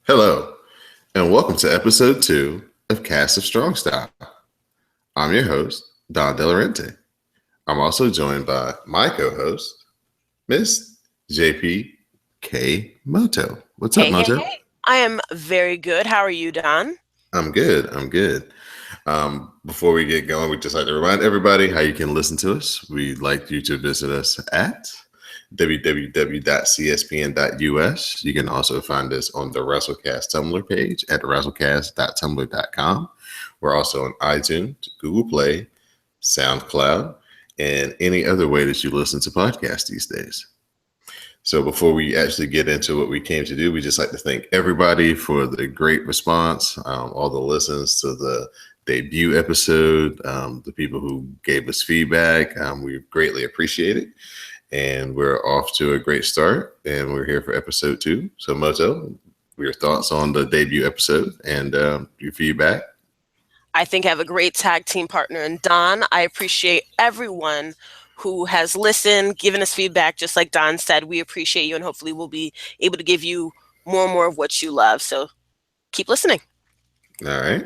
Hello, and welcome to episode 2 of Cast of Strong Style. I'm your host, Don Delarente. I'm also joined by my co-host, Miss JP K. Moto. What's up, Hey, hey, Moto? hey. I am very good. How are you, Don? I'm good. I'm good. Before we get going, we'd just like to remind everybody how you can listen to us. We'd like you to visit us at www.cspn.us. You can also find us on the WrestleCast Tumblr page at wrestlecast.tumblr.com. We're also on iTunes, Google Play, SoundCloud, and any other way that you listen to podcasts these days. So before we actually get into what we came to do, we just like to thank everybody for the great response, all the listens to the debut episode, the people who gave us feedback. We greatly appreciate it. And we're off to a great start, and we're here for episode 2. So Moto, your thoughts on the debut episode and your feedback? I think I have a great tag team partner in Don. I appreciate everyone who has listened, given us feedback. Just like Don said, we appreciate you, and hopefully we'll be able to give you more and more of what you love. So keep listening. All right.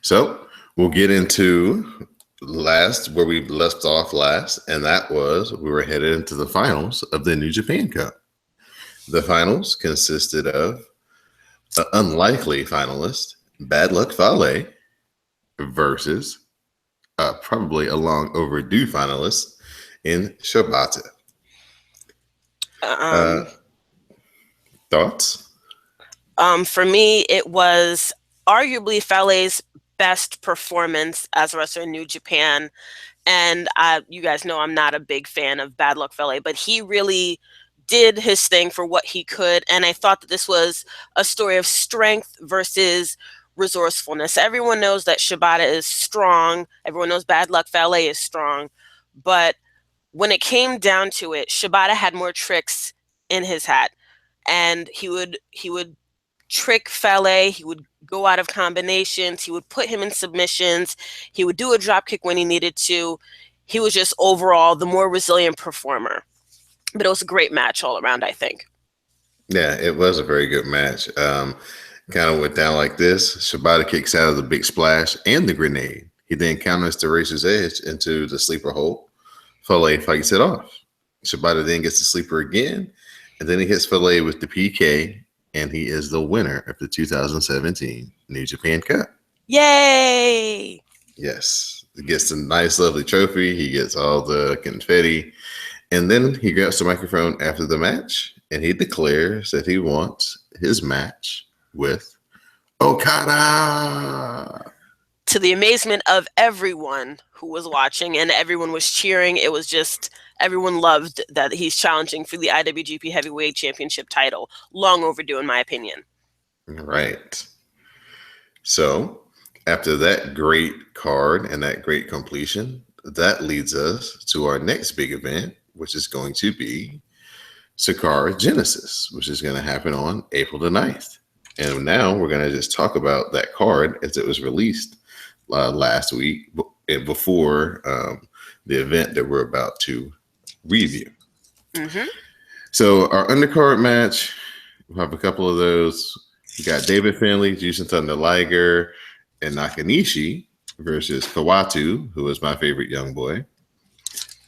So we'll get into where we left off last, and that was we were headed into the finals of the New Japan Cup. The finals consisted of an unlikely finalist, Bad Luck Fale, versus probably a long overdue finalist in Shibata. Thoughts? For me, it was arguably Fale's best performance as a wrestler in New Japan. And you guys know I'm not a big fan of Bad Luck Fale, but he really did his thing for what he could. And I thought that this was a story of strength versus resourcefulness. Everyone knows that Shibata is strong. Everyone knows Bad Luck Fale is strong. But when it came down to it, Shibata had more tricks in his hat. And he would trick Fale. He would go out of combinations. He would put him in submissions. He would do a drop kick when he needed to. He was just overall the more resilient performer. But it was a great match all around, I think. Yeah, it was a very good match. Kind of went down like this. Shibata kicks out of the big splash and the grenade. He then counters the Razor's Edge into the sleeper hold. Fale fights it off. Shibata then gets the sleeper again, and then he hits Fale with the PK, and he is the winner of the 2017 New Japan Cup. Yay! Yes. He gets a nice, lovely trophy. He gets all the confetti. And then he grabs the microphone after the match, and he declares that he wants his match with Okada. To the amazement of everyone who was watching, and everyone was cheering. It was just, everyone loved that he's challenging for the IWGP Heavyweight Championship title. Long overdue, in my opinion. Right. So, after that great card and that great completion, that leads us to our next big event, which is going to be Sakara Genesis, which is going to happen on April the 9th. And now we're going to just talk about that card as it was released last week before the event that we're about to review. Mm-hmm. So our undercard match, we'll have a couple of those. We got David Finlay, Jushin Thunder Liger, and Nakanishi versus Kawatu, who is my favorite young boy,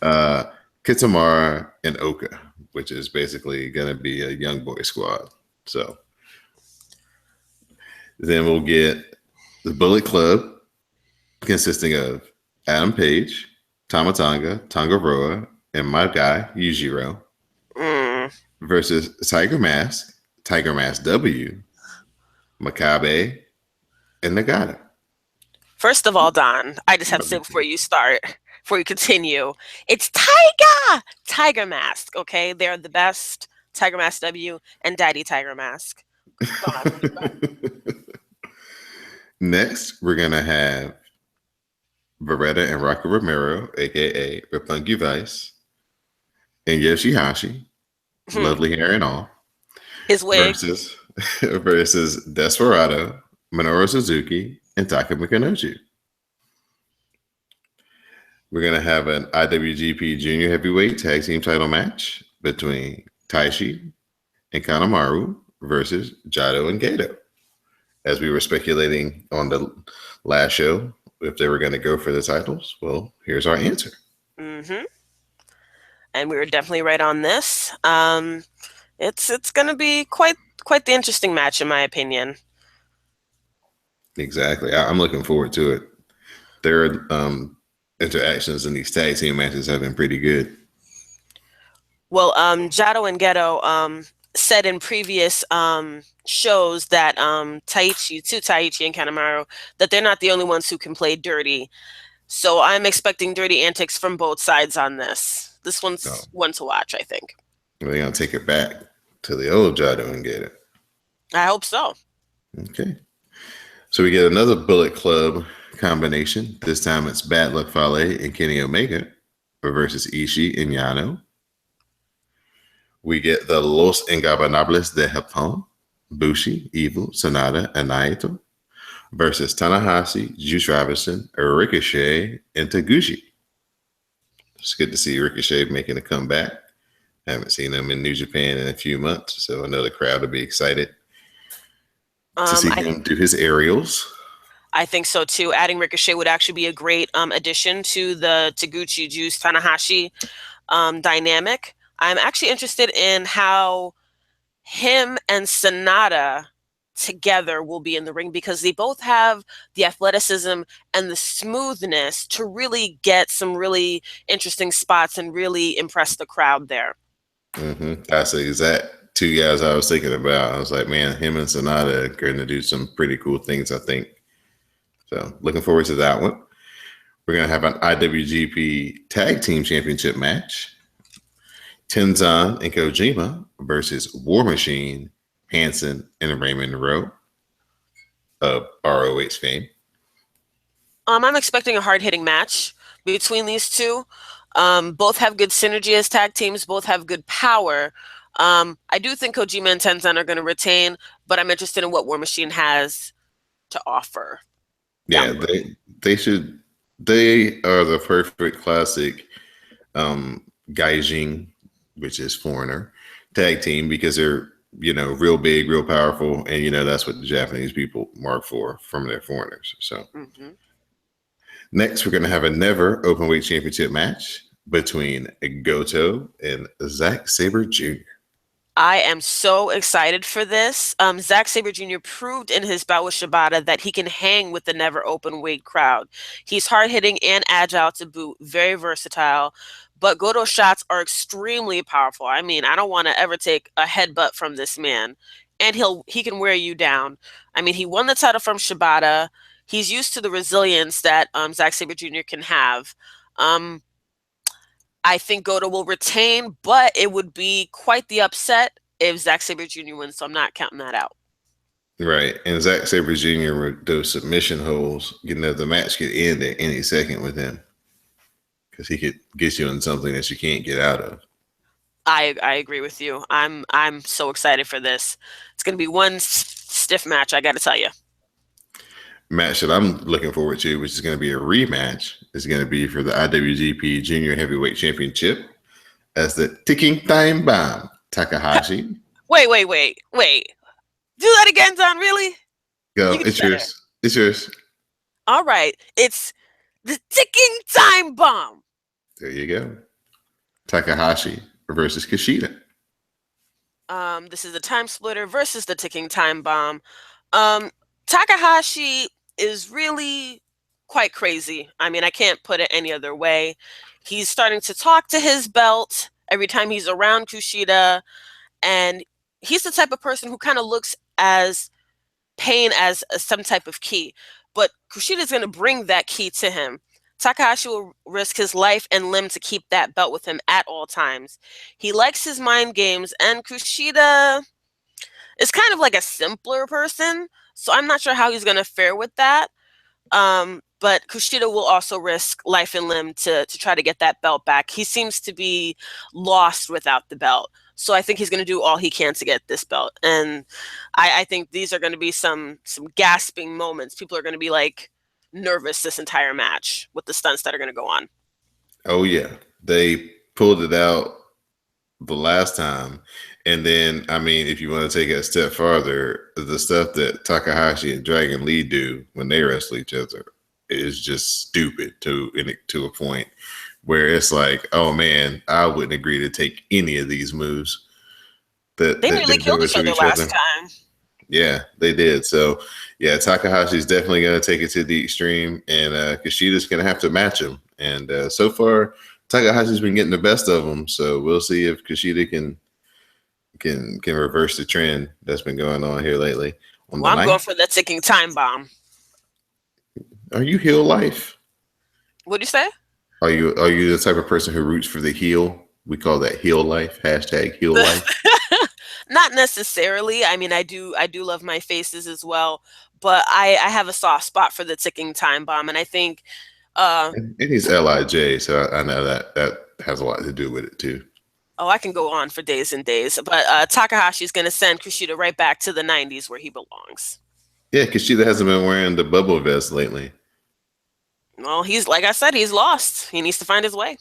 Kitamura, and Oka, which is basically going to be a young boy squad. So then we'll get the Bullet Club, consisting of Adam Page, Tama Tonga, Tonga Roa, and my guy, Yujiro, versus Tiger Mask W, Makabe, and Nagata. First of all, Don, I just have to say before you continue, it's Tiger Mask, okay? They're the best. Tiger Mask W and Daddy Tiger Mask. Next, we're going to have Beretta and Rocky Romero, a.k.a. Roppongi Vice, and Yoshihashi, lovely hair and all. His wig. Versus Desperado, Minoru Suzuki, and Taka Michinoku. We're going to have an IWGP Junior Heavyweight Tag Team title match between Taishi and Kanemaru versus Jado and Gato. As we were speculating on the last show, if they were going to go for the titles, well, here's our answer. Mm-hmm. And we were definitely right on this. It's going to be quite the interesting match, in my opinion. Exactly. I'm looking forward to it. Their interactions in these tag team matches have been pretty good. Well, Jado and Geto said in previous shows that Taichi and Kanemaru, that they're not the only ones who can play dirty. So I'm expecting dirty antics from both sides on this. This one's one to watch, I think. They're going to take it back to the old Jado and Geto. I hope so. Okay. So we get another Bullet Club combination. This time it's Bad Luck Fale and Kenny Omega versus Ishii and Yano. We get the Los Ingobernables de Japón, Bushi, Evil, Sonata, and Naito versus Tanahashi, Juice Robinson, Ricochet, and Taguchi. It's good to see Ricochet making a comeback. I haven't seen him in New Japan in a few months, so I know the crowd will be excited to see him do his aerials. I think so too. Adding Ricochet would actually be a great addition to the Taguchi Juice Tanahashi dynamic. I'm actually interested in how him and Sonata together will be in the ring, because they both have the athleticism and the smoothness to really get some really interesting spots and really impress the crowd there. Mm-hmm. That's the exact two guys I was thinking about. I was like, man, him and Sonata are going to do some pretty cool things, I think. So looking forward to that one. We're going to have an IWGP Tag Team Championship match. Tenzan and Kojima versus War Machine, Hanson, and Raymond Rowe of ROH fame. I'm expecting a hard-hitting match between these two. Both have good synergy as tag teams. Both have good power. I do think Kojima and Tenzan are going to retain, but I'm interested in what War Machine has to offer. Yeah, they should. They are the perfect classic Gaijin, which is foreigner, tag team, because they're, real big, real powerful, and that's what the Japanese people mark for from their foreigners. So next, we're going to have a never openweight championship match between Goto and Zack Sabre Jr. I am so excited for this. Zack Sabre Jr. proved in his bout with Shibata that he can hang with the never open weight crowd. He's hard-hitting and agile to boot, very versatile, but Goto's shots are extremely powerful. I mean, I don't want to ever take a headbutt from this man, and he can wear you down. I mean, he won the title from Shibata. He's used to the resilience that Zack Sabre Jr. can have. I think Goto will retain, but it would be quite the upset if Zack Sabre Jr. wins, so I'm not counting that out. Right. And Zack Sabre Jr. with those submission holds, the match could end at any second with him, because he could get you in something that you can't get out of. I agree with you. I'm so excited for this. It's going to be one stiff match, I got to tell you. Match that I'm looking forward to, which is going to be a rematch, is going to be for the IWGP Junior Heavyweight Championship as the ticking time bomb, Takahashi. Wait. Do that again, Don, really? Go, it's yours. It's yours. All right. It's the ticking time bomb. There you go. Takahashi versus Kushida. This is the time splitter versus the ticking time bomb. Takahashi is really quite crazy. I mean, I can't put it any other way. He's starting to talk to his belt every time he's around Kushida, and he's the type of person who kind of looks as pain as some type of key, but Kushida's going to bring that key to him. Takahashi will risk his life and limb to keep that belt with him at all times. He likes his mind games, and Kushida is kind of like a simpler person, so I'm not sure how he's going to fare with that. But Kushida will also risk life and limb to try to get that belt back. He seems to be lost without the belt. So I think he's going to do all he can to get this belt. And I think these are going to be some gasping moments. People are going to be like nervous this entire match with the stunts that are going to go on. Oh, yeah. They pulled it out the last time. And then, I mean, if you want to take it a step farther, the stuff that Takahashi and Dragon Lee do when they wrestle each other is just stupid to a point where it's like, oh man, I wouldn't agree to take any of these moves that They that nearly they do killed each to other each last other. time. Yeah, they did. So yeah, Takahashi's definitely going to take it to the extreme, and Kushida's going to have to match him. And so far, Takahashi's been getting the best of him. So we'll see if Kushida can reverse the trend that's been going on here lately. On the Well, I'm going ninth, for the ticking time bomb. are you heel life? What'd you say? Are you the type of person who roots for the heel? We call that heel life. Hashtag heel life. Not necessarily. I mean, I do love my faces as well, but I have a soft spot for the ticking time bomb, and I think And he's Lij, so I know that has a lot to do with it too. oh, I can go on for days and days, but Takahashi's going to send Kushida right back to the 90s where he belongs. Yeah, Kushida hasn't been wearing the bubble vest lately. Well, he's like I said, he's lost. He needs to find his way.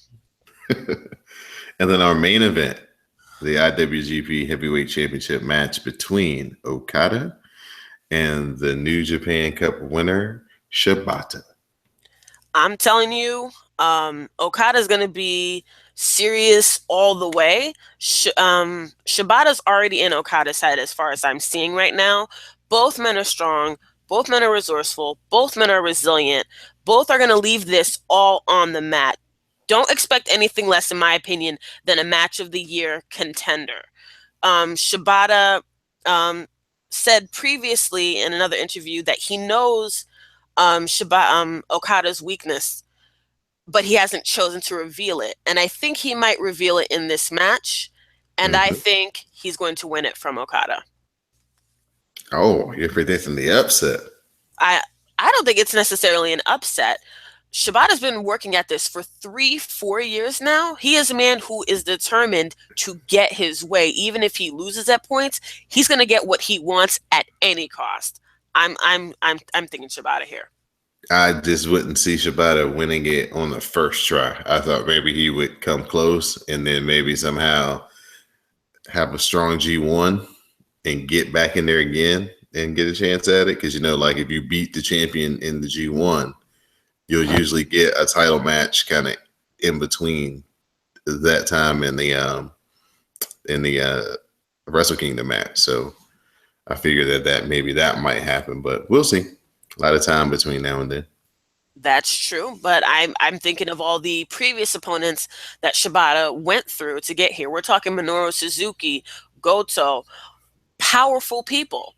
And then our main event, the IWGP Heavyweight Championship match between Okada and the New Japan Cup winner, Shibata. I'm telling you, Okada's going to be serious all the way. Shibata's already in Okada's head as far as I'm seeing right now. Both men are strong. Both men are resourceful. Both men are resilient. Both are going to leave this all on the mat. Don't expect anything less, in my opinion, than a match of the year contender. Shibata said previously in another interview that he knows Okada's weakness, but he hasn't chosen to reveal it. And I think he might reveal it in this match. And I think he's going to win it from Okada. Oh, you're predicting the upset. I I don't think it's necessarily an upset. Shibata's been working at this for 3, 4 years now. He is a man who is determined to get his way. Even if he loses at points, he's going to get what he wants at any cost. I'm thinking Shibata here. I just wouldn't see Shibata winning it on the first try. I thought maybe he would come close and then maybe somehow have a strong G1 and get back in there again and get a chance at it. Because, like if you beat the champion in the G1, you'll usually get a title match kind of in between that time and the Wrestle Kingdom match. So I figure that maybe that might happen, but we'll see. A lot of time between now and then. That's true, but I'm thinking of all the previous opponents that Shibata went through to get here. We're talking Minoru Suzuki, Goto, powerful people.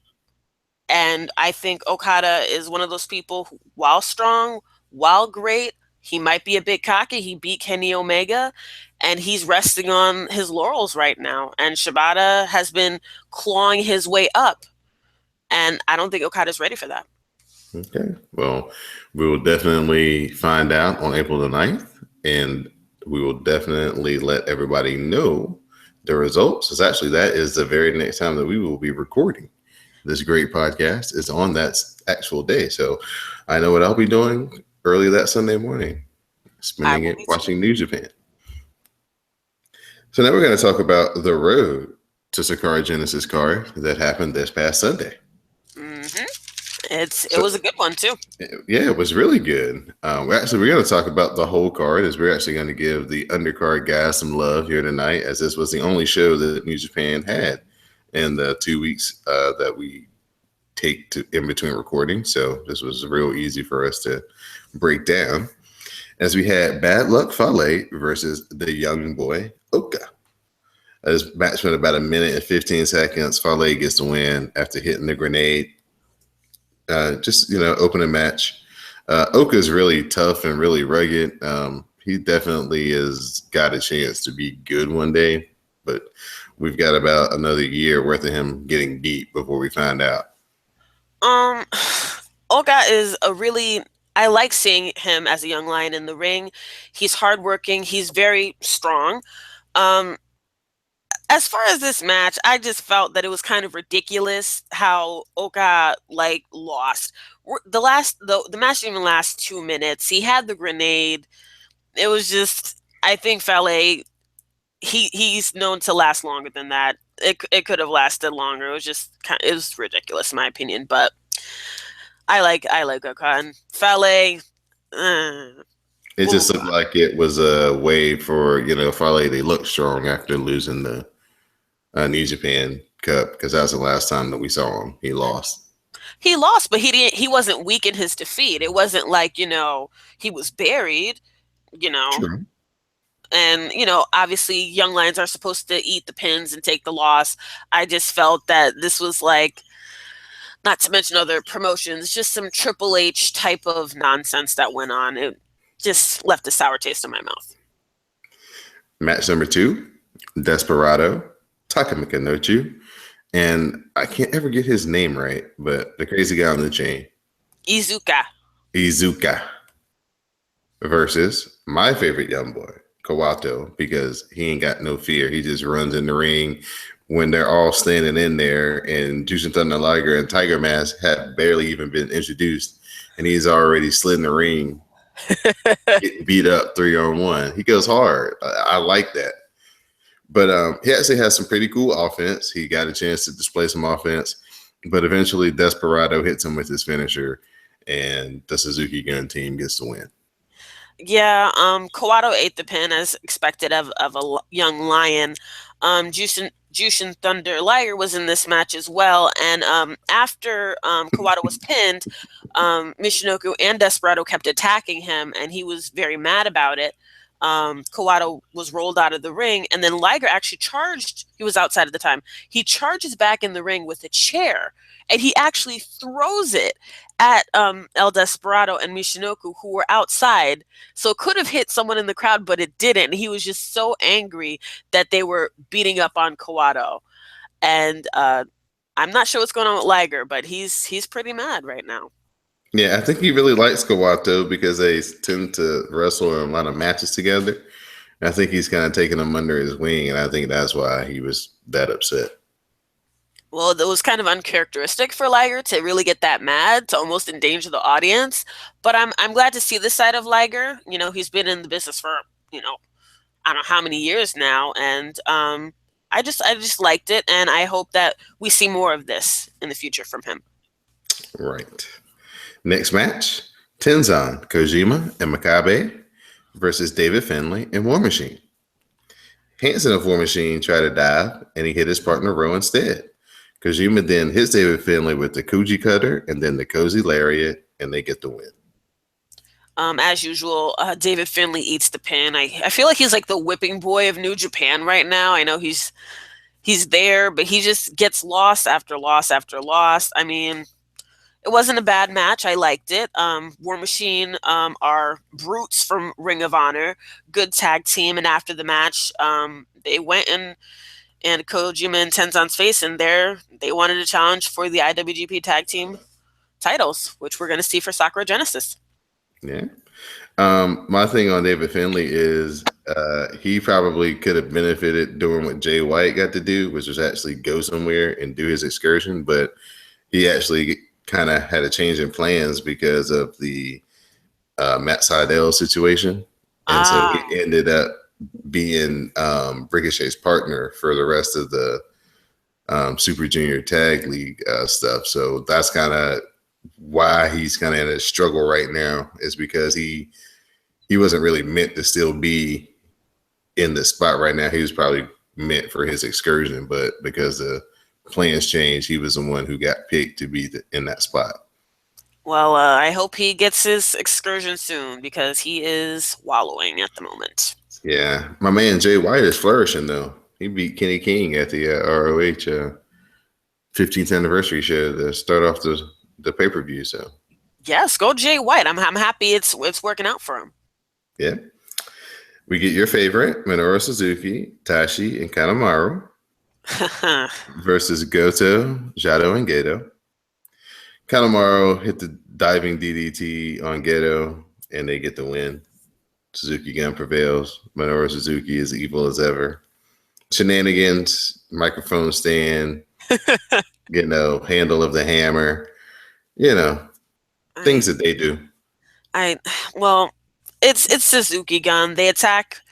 And I think Okada is one of those people who, while strong, while great, he might be a bit cocky. He beat Kenny Omega, and he's resting on his laurels right now. And Shibata has been clawing his way up, and I don't think Okada's ready for that. Okay. Well, we will definitely find out on April the 9th, and we will definitely let everybody know the results. Because actually, that is the very next time that we will be recording this great podcast is on that actual day. So I know what I'll be doing early that Sunday morning, spending it watching New Japan. So now we're going to talk about the road to Sakura Genesis card that happened this past Sunday. Mm-hmm. It was a good one too. Yeah, it was really good. We're going to talk about the whole card as we're actually going to give the undercard guys some love here tonight, as this was the only show that New Japan had in the 2 weeks that we take in between recording. So this was real easy for us to break down. As we had Bad Luck Fale versus the young boy Oka. This match went about 1:15 seconds. Fale gets the win after hitting the grenade. Opening match. Oka is really tough and really rugged. He definitely has got a chance to be good one day, but we've got about another year worth of him getting beat before we find out. Oka is I like seeing him as a young lion in the ring. He's hardworking. He's very strong. As far as this match, I just felt that it was kind of ridiculous how Oka lost. The match didn't even last 2 minutes. He had the grenade. It was just, I think Fale he's known to last longer than that. It could have lasted longer. It was just it was ridiculous in my opinion. But I like Okan. Fale. It just looked like it was a way for Fale to look strong after losing the New Japan Cup, because that was the last time that we saw him. He lost. He lost, but he wasn't weak in his defeat. It wasn't like he was buried. True. And obviously young lions are supposed to eat the pins and take the loss. I just felt that this was like, not to mention other promotions, just some Triple H type of nonsense that went on. It just left a sour taste in my mouth. Match number 2, Desperado, Taka Michinoku, and I can't ever get his name right, but the crazy guy on the chain, Iizuka, versus my favorite young boy, Kawato, because he ain't got no fear. He just runs in the ring when they're all standing in there, and Jushin Thunder Liger and Tiger Mask have barely even been introduced, and he's already slid in the ring, getting beat up 3-on-1. He goes hard. I like that. But he actually has some pretty cool offense. He got a chance to display some offense, but eventually Desperado hits him with his finisher, and the Suzuki Gun team gets the win. Yeah, Kawato ate the pin as expected of a young lion. Jushin Thunder Liger was in this match as well, and after Kawato was pinned, Michinoku and Desperado kept attacking him, and he was very mad about it. Kawato was rolled out of the ring, and then Liger actually charged. He was outside at the time. He charges back in the ring with a chair, and he actually throws it at El Desperado and Michinoku, who were outside. So it could have hit someone in the crowd, but it didn't. He was just so angry that they were beating up on Kawato. And I'm not sure what's going on with Liger, but he's pretty mad right now. Yeah, I think he really likes Kawato because they tend to wrestle in a lot of matches together. And I think he's kind of taking him under his wing, and I think that's why he was that upset. Well, it was kind of uncharacteristic for Liger to really get that mad, to almost endanger the audience. But I'm glad to see this side of Liger. He's been in the business for I don't know how many years now, and I just liked it, and I hope that we see more of this in the future from him. Right. Next match, Tenzan, Kojima, and Makabe versus David Finlay and War Machine. Hanson of War Machine tried to dive, and he hit his partner Rowe instead. Kojima then hits David Finlay with the Kuji Cutter and then the Cozy Lariat, and they get the win. As usual, David Finlay eats the pin. I feel like he's like the whipping boy of New Japan right now. I know he's there, but he just gets loss after loss after loss. I mean, it wasn't a bad match. I liked it. War Machine are brutes from Ring of Honor, good tag team. And after the match, they went and Kojima and Tenzan's face, and they wanted a challenge for the IWGP tag team titles, which we're going to see for Sakura Genesis. Yeah. My thing on David Finlay is he probably could have benefited doing what Jay White got to do, which was actually go somewhere and do his excursion, but he actually kind of had a change in plans because of the Matt Sydal situation. And so he ended up being Ricochet's partner for the rest of the Super Junior Tag League stuff. So that's kind of why he's kind of in a struggle right now, is because he wasn't really meant to still be in the spot right now. He was probably meant for his excursion, but because the plans changed, he was the one who got picked to be in that spot. Well, I hope he gets his excursion soon, because he is wallowing at the moment. Yeah, my man Jay White is flourishing though. He beat Kenny King at the ROH 15th anniversary show to start off the pay-per-view. So yes, go Jay White. I'm happy it's working out for him. Yeah, we get your favorite Minoru Suzuki, Tashi, and Kanemaru versus Goto, Jado, and Gedo. Kanemaru hit the diving DDT on Gedo, and they get the win. Suzuki Gun prevails. Minoru Suzuki is evil as ever. Shenanigans, microphone stand, handle of the hammer, things that they do. Well, it's Suzuki Gun. They attack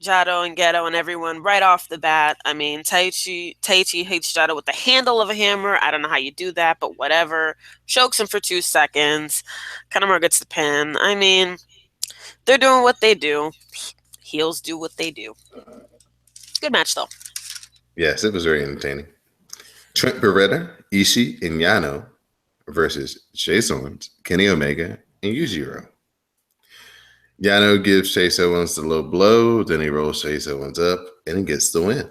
Jado and Geto and everyone right off the bat. I mean, Taichi hits Jado with the handle of a hammer. I don't know how you do that, but whatever. Chokes him for 2 seconds. Kanemaru gets the pin. I mean, they're doing what they do. Heels do what they do. Good match, though. Yes, it was very entertaining. Trent Beretta, Ishii, and Yano versus Chase Owens, Kenny Omega, and Yujiro. Yano gives Chase Owens the low blow, then he rolls Chase Owens up, and he gets the win.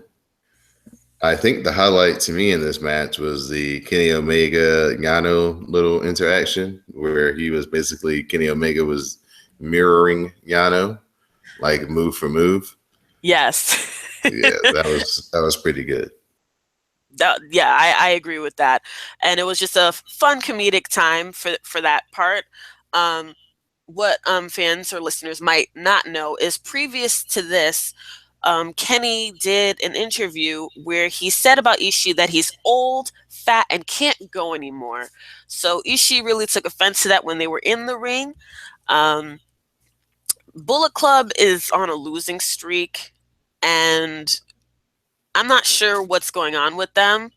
I think the highlight to me in this match was the Kenny Omega Yano little interaction where he was basically Kenny Omega was mirroring Yano, like move for move. Yes. Yeah, that was pretty good. I agree with that. And it was just a fun comedic time for that part. What fans or listeners might not know is previous to this, Kenny did an interview where he said about Ishii that he's old, fat, and can't go anymore. So Ishii really took offense to that when they were in the ring. Bullet Club is on a losing streak, and I'm not sure what's going on with them.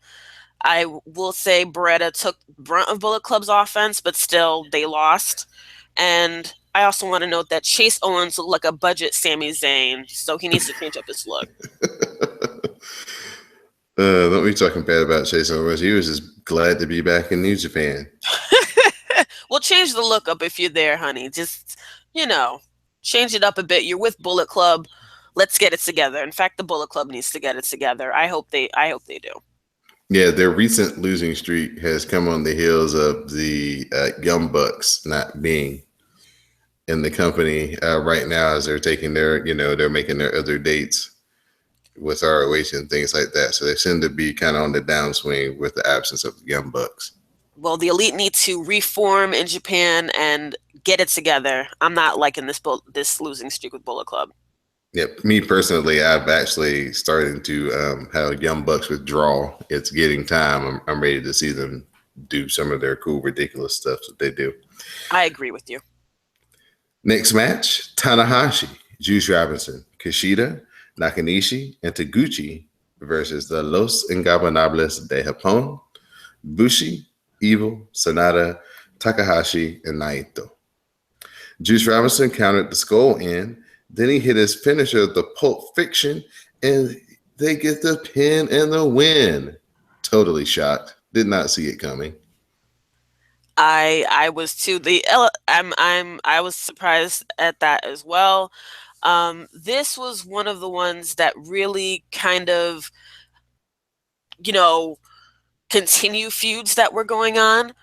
I will say Beretta took brunt of Bullet Club's offense, but still they lost. And I also want to note that Chase Owens looked like a budget Sami Zayn, so he needs to change up his look. Don't be talking bad about Chase Owens. He was just glad to be back in New Japan. Well, change the look up if you're there, honey. Just, change it up a bit. You're with Bullet Club. Let's get it together. In fact, the Bullet Club needs to get it together. I hope they do. Yeah, their recent losing streak has come on the heels of the Young Bucks not being in the company right now as they're taking their, they're making their other dates with ROH and things like that. So they seem to be kind of on the downswing with the absence of the Young Bucks. Well, the Elite need to reform in Japan and get it together. I'm not liking this losing streak with Bullet Club. Yeah, me personally, I've actually started to have Young Bucks withdraw. It's getting time. I'm ready to see them do some of their cool, ridiculous stuff that they do. I agree with you. Next match, Tanahashi, Juice Robinson, Kushida, Nakanishi, and Taguchi versus the Los Ingobernables de Japón, Bushi, Evil, Sanada, Takahashi, and Naito. Juice Robinson countered the skull in. Then he hit his finisher, the Pulp Fiction, and they get the pin and the win. Totally shocked. Did not see it coming. I was too. I was surprised at that as well. This was one of the ones that really kind of, continue feuds that were going on.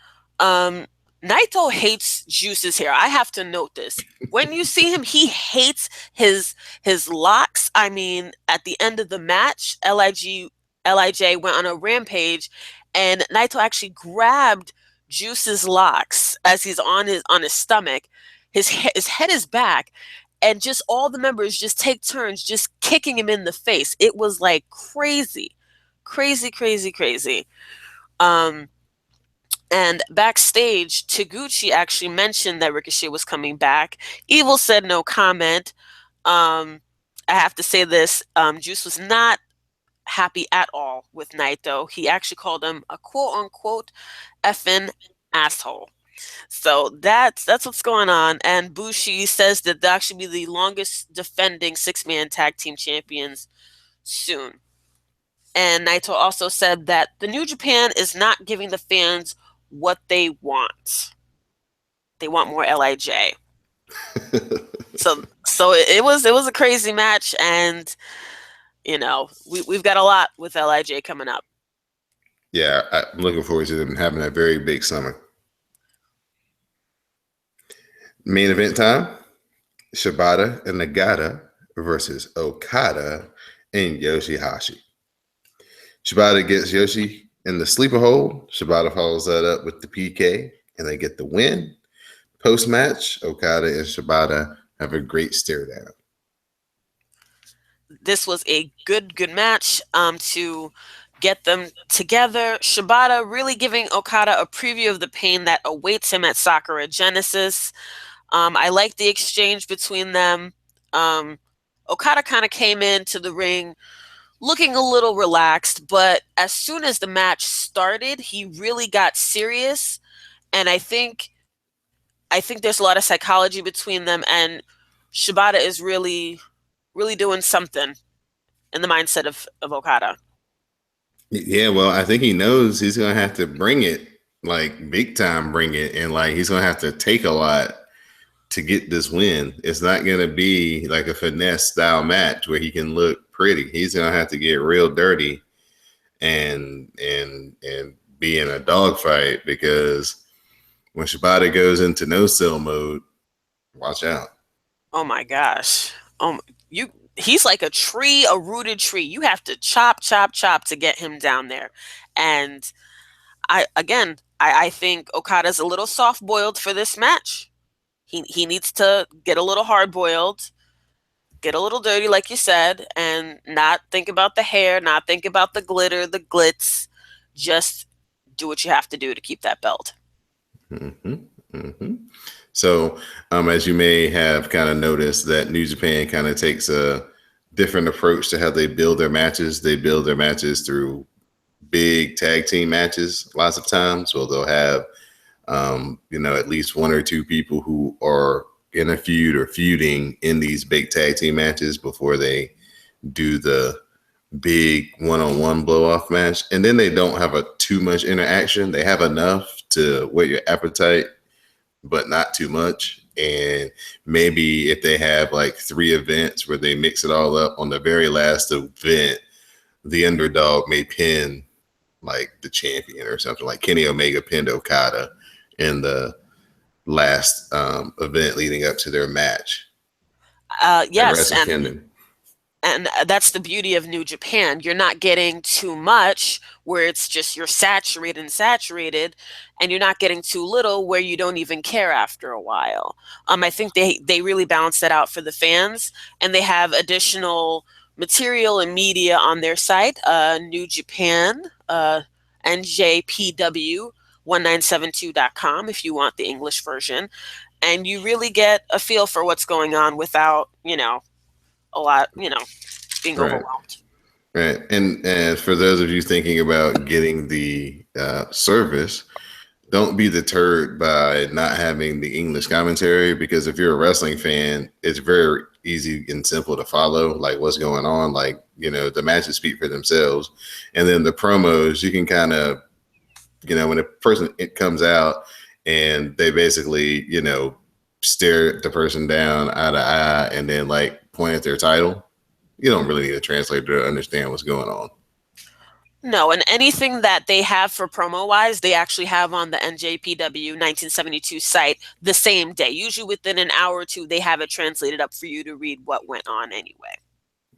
Naito hates Juice's hair. I have to note this. When you see him, he hates his locks. I mean, at the end of the match, LIJ went on a rampage, and Naito actually grabbed Juice's locks as he's on his stomach. His head is back, and just all the members just take turns just kicking him in the face. It was like crazy. And backstage, Taguchi actually mentioned that Ricochet was coming back. Evil said no comment. I have to say this, Juice was not happy at all with Naito. He actually called him a quote-unquote effing asshole. So that's what's going on. And Bushi says that they'll actually be the longest defending six-man tag team champions soon. And Naito also said that the New Japan is not giving the fans what they want. They want more LIJ. so it was a crazy match, and we've got a lot with LIJ coming up. Yeah, I'm looking forward to them having a very big summer. Main event time: Shibata and Nagata versus Okada and Yoshihashi. Shibata gets Yoshi in the sleeper hold. Shibata follows that up with the PK, and they get the win. Post-match, Okada and Shibata have a great stare down. This was a good match to get them together. Shibata really giving Okada a preview of the pain that awaits him at Sakura Genesis. I like the exchange between them. Okada kind of came into the ring looking a little relaxed, but as soon as the match started, he really got serious. And I think there's a lot of psychology between them, and Shibata is really, really doing something in the mindset of Okada. Yeah, well, I think he knows he's gonna have to bring it, like big time bring it, and like he's gonna have to take a lot to get this win. It's not gonna be like a finesse style match where he can look pretty. He's gonna have to get real dirty and be in a dogfight, because when Shibata goes into no sell mode, watch out. Oh my gosh. You he's like a tree, a rooted tree. You have to chop, chop, chop to get him down there. And I think Okada's a little soft boiled for this match. He needs to get a little hard boiled, get a little dirty, like you said, and not think about the hair, not think about the glitter, the glitz. Just do what you have to do to keep that belt. Mm-hmm. Mm-hmm. So, as you may have kind of noticed, that New Japan kind of takes a different approach to how they build their matches. They build their matches through big tag team matches lots of times. So they'll have, at least one or two people who are in a feud or feuding in these big tag team matches before they do the big one-on-one blow-off match. And then they don't have too much interaction. They have enough to whet your appetite, but not too much. And maybe if they have like 3 events where they mix it all up, on the very last event, the underdog may pin like the champion or something. Like Kenny Omega pinned Okada in the last event leading up to their match. Yes, and that's the beauty of New Japan. You're not getting too much where it's just you're saturated, and you're not getting too little where you don't even care after a while. I think they really balance that out for the fans, and they have additional material and media on their site, New Japan, njpw1972.com if you want the English version, and you really get a feel for what's going on without, a lot, being Right. overwhelmed. Right. And for those of you thinking about getting the service, don't be deterred by not having the English commentary, because if you're a wrestling fan, it's very easy and simple to follow, like what's going on. Like, the matches speak for themselves. And then the promos, you can kind of, when a person it comes out and they basically, stare at the person down eye to eye and then like point at their title, you don't really need a translator to understand what's going on. No, and anything that they have for promo-wise, they actually have on the NJPW 1972 site the same day. Usually within an hour or two, they have it translated up for you to read what went on anyway.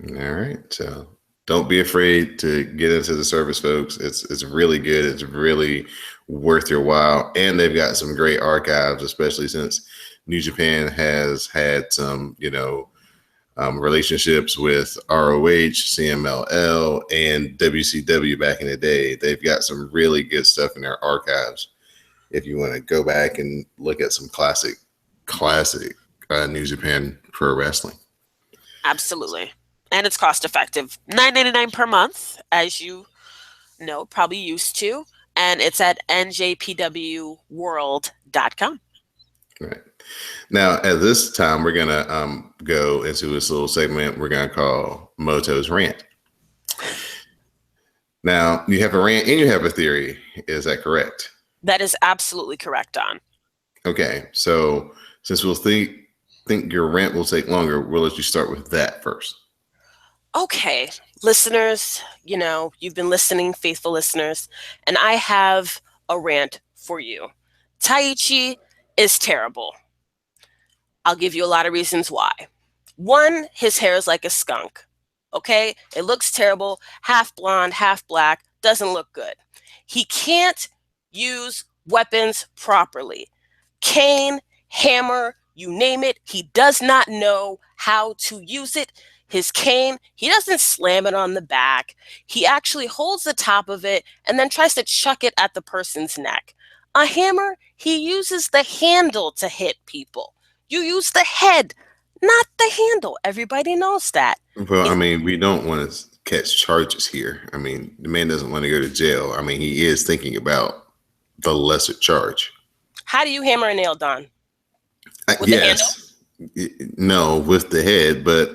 All right. So don't be afraid to get into the service, folks. It's really good. It's really worth your while. And they've got some great archives, especially since New Japan has had some, relationships with ROH, CMLL, and WCW back in the day. They've got some really good stuff in their archives. If you want to go back and look at some classic New Japan Pro Wrestling. Absolutely. And it's cost effective. $9.99 per month, as you know, probably used to. And it's at njpwworld.com. Right. Now, at this time, we're going to go into this little segment we're going to call Moto's Rant. Now, you have a rant and you have a theory. Is that correct? That is absolutely correct, Don. Okay. So since we'll think your rant will take longer, we'll let you start with that first. Okay. Listeners, you've been listening, faithful listeners, and I have a rant for you. Taichi is terrible. I'll give you a lot of reasons why. One, his hair is like a skunk. Okay? It looks terrible. Half blonde, half black. Doesn't look good. He can't use weapons properly. Cane, hammer, you name it. He does not know how to use it. His cane, he doesn't slam it on the back. He actually holds the top of it and then tries to chuck it at the person's neck. A hammer, he uses the handle to hit people. You use the head, not the handle. Everybody knows that. Well, I He's, mean, we don't want to catch charges here. I mean, the man doesn't want to go to jail. I mean, he is thinking about the lesser charge. how do you hammer a nail, Don? With the handle? Yes. No, with the head, but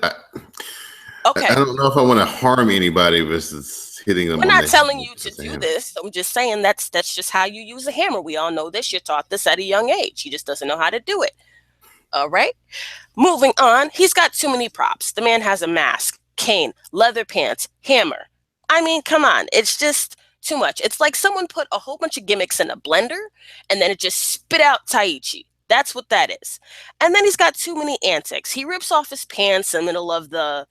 Okay. I don't know if I want to harm anybody versus hitting them We're on not the telling head you to with the do hammer. this. I'm just saying that's just how you use a hammer. We all know this. You're taught this at a young age. He just doesn't know how to do it. All right. Moving on. He's got too many props. The man has a mask, cane, leather pants, hammer. I mean, come on. It's just too much. It's like someone put a whole bunch of gimmicks in a blender and then it just spit out Taichi. That's what that is. And then he's got too many antics. He rips off his pants in the middle of the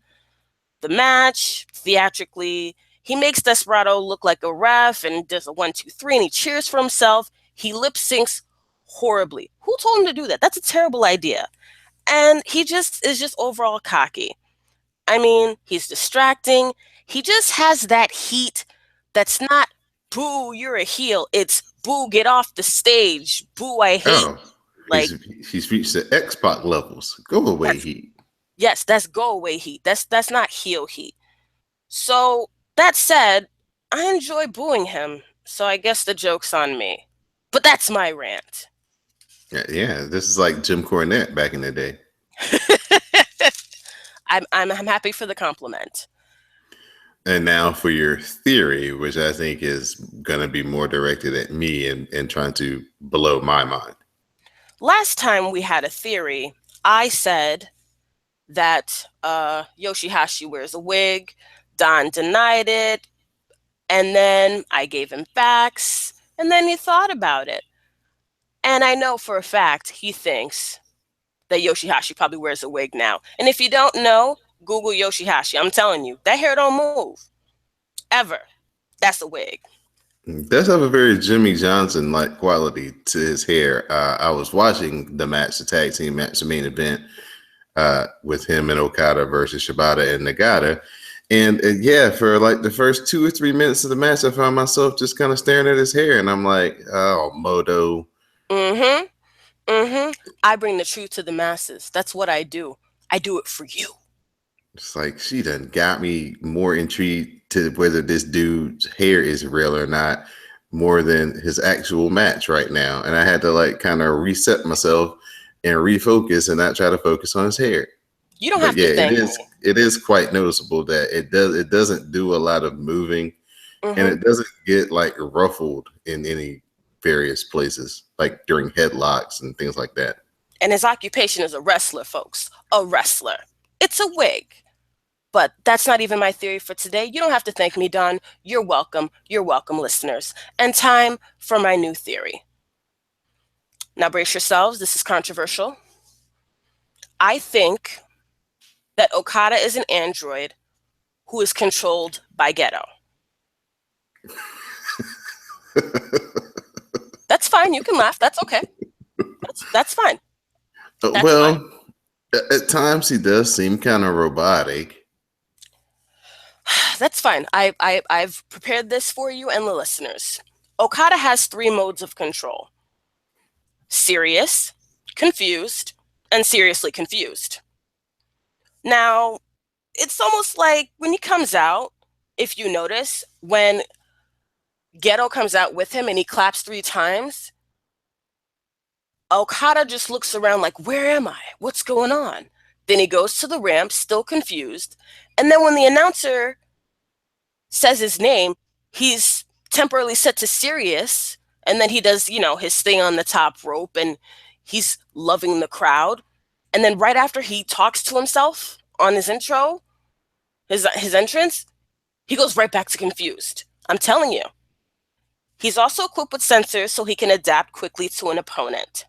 match theatrically. He makes Desperado look like a ref and does a 1, 2, 3, and he cheers for himself. He lip syncs horribly. Who told him to do that? That's a terrible idea. And he just is just overall cocky. I mean, he's distracting. He just has that heat that's not boo, you're a heel. It's boo, get off the stage. Boo, I hate. Oh, Like he's reached the X-Pac levels. Go away, Heat. yes, that's go away heat. That's not heel heat. So that said, I enjoy booing him. So I guess the joke's on me. But that's my rant. Yeah, this is like Jim Cornette back in the day. I'm happy for the compliment. And now for your theory, which I think is going to be more directed at me and trying to blow my mind. Last time we had a theory, I said that Yoshihashi wears a wig. Don denied it. And then I gave him facts. And then he thought about it. And I know for a fact he thinks that Yoshihashi probably wears a wig now. And if you don't know, Google Yoshihashi. I'm telling you, that hair don't move. Ever. That's a wig. Does have a very Jimmy Johnson like quality to his hair. I was watching the match, the tag team match, the main event with him and Okada versus Shibata and Nagata. And yeah, for like the first 2 or 3 minutes of the match, I found myself just kind of staring at his hair. And I'm like, oh, Moto. Mm-hmm. Mm-hmm. I bring the truth to the masses. That's what I do. I do it for you. It's like she done got me more intrigued to whether this dude's hair is real or not, more than his actual match right now. And I had to like kind of reset myself and refocus and not try to focus on his hair. You don't have to thank me. It is quite noticeable that it doesn't do a lot of moving and Mhm. it doesn't get like ruffled in any various places, like during headlocks and things like that. And his occupation is a wrestler, folks. A wrestler. It's a wig. But that's not even my theory for today. You don't have to thank me, Don. You're welcome. You're welcome, listeners. And time for my new theory. Now brace yourselves. This is controversial. I think that Okada is an android who is controlled by Geto. That's fine. You can laugh. That's okay. That's fine. That's well, fine. At times he does seem kind of robotic. That's fine. I've prepared this for you and the listeners. Okada has 3 modes of control: serious, confused, and seriously confused. Now, it's almost like when he comes out, if you notice, when Geto comes out with him and he claps 3 times, Okada just looks around like, where am I? What's going on? Then he goes to the ramp, still confused. And then when the announcer says his name, he's temporarily set to serious. And then he does, his thing on the top rope and he's loving the crowd. And then right after he talks to himself on his intro, his entrance, he goes right back to confused. I'm telling you. He's also equipped with sensors so he can adapt quickly to an opponent.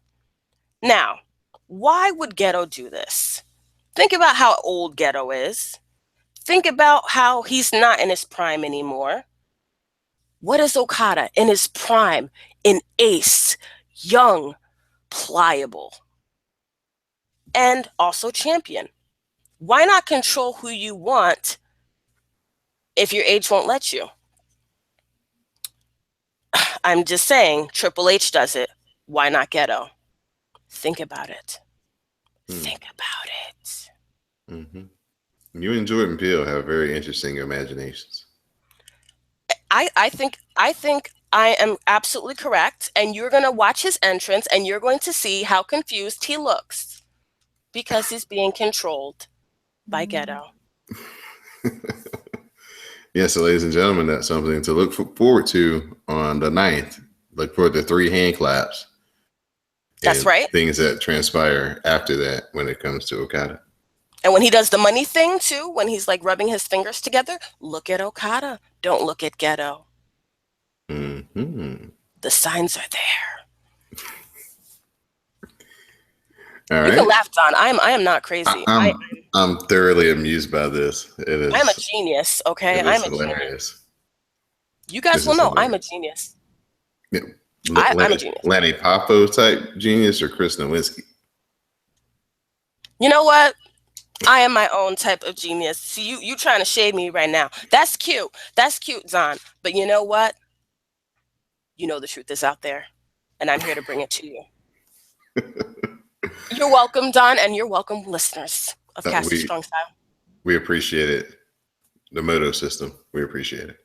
Now, why would Geto do this? Think about how old Geto is. Think about how he's not in his prime anymore. What is Okada in his prime? An ace, young, pliable, and also champion. Why not control who you want if your age won't let you? I'm just saying, Triple H does it. Why not Geto? Think about it. Think about it. Mm-hmm. You and Jordan Peele have very interesting imaginations. I think I am absolutely correct, and you're going to watch his entrance, and you're going to see how confused he looks because he's being controlled by Ghetto. Yeah, so ladies and gentlemen, that's something to look forward to on the 9th. Look forward to 3 hand claps. That's right. Things that transpire after that when it comes to Okada. And when he does the money thing too, when he's like rubbing his fingers together, look at Okada. Don't look at Ghetto. Mm-hmm. The signs are there. All right. You can laugh, Don. I am not crazy. I'm thoroughly amused by this. It is. I'm a genius. Okay, I'm a hilarious. genius. You guys will know I'm a genius. Yeah. I'm a genius. Lanny Poffo type genius or Chris Nowinski? You know what? I am my own type of genius. See, you trying to shade me right now. That's cute. That's cute, Zon. But you know what? You know the truth is out there, and I'm here to bring it to you. You're welcome, Don, and you're welcome, listeners of Cast of Strong Style. We appreciate it. The Moto system. We appreciate it.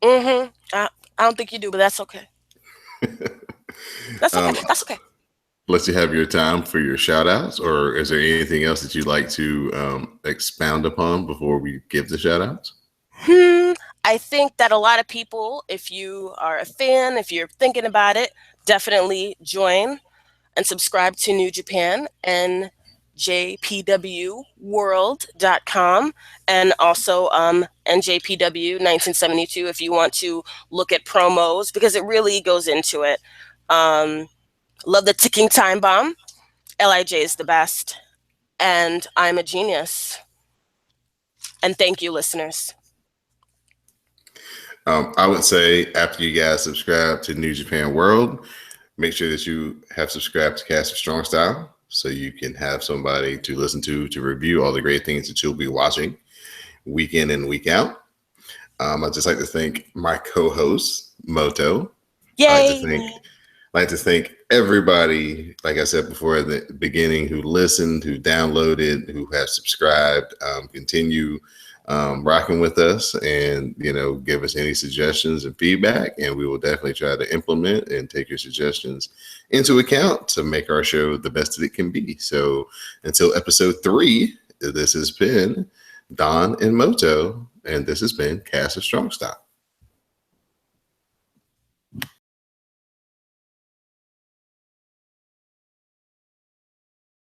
Mm-hmm. I don't think you do, but that's okay. That's okay. That's okay. Let you have your time for your shout outs, or is there anything else that you'd like to expound upon before we give the shout outs? I think that a lot of people, if you are a fan, if you're thinking about it, definitely join and subscribe to New Japan and njpwworld.com, and also NJPW 1972 if you want to look at promos, because it really goes into it. Love the ticking time bomb. LIJ is the best. And I'm a genius. And thank you, listeners. I would say after you guys subscribe to New Japan World, make sure that you have subscribed to Cast of Strong Style so you can have somebody to listen to review all the great things that you'll be watching week in and week out. I'd just like to thank my co-host, Moto. Yay! I'd like to thank everybody, like I said before at the beginning, who listened, who downloaded, who have subscribed. Continue rocking with us, and give us any suggestions and feedback, and we will definitely try to implement and take your suggestions into account to make our show the best that it can be. So until episode 3, this has been Don and Moto, and this has been Cast of Strong Style.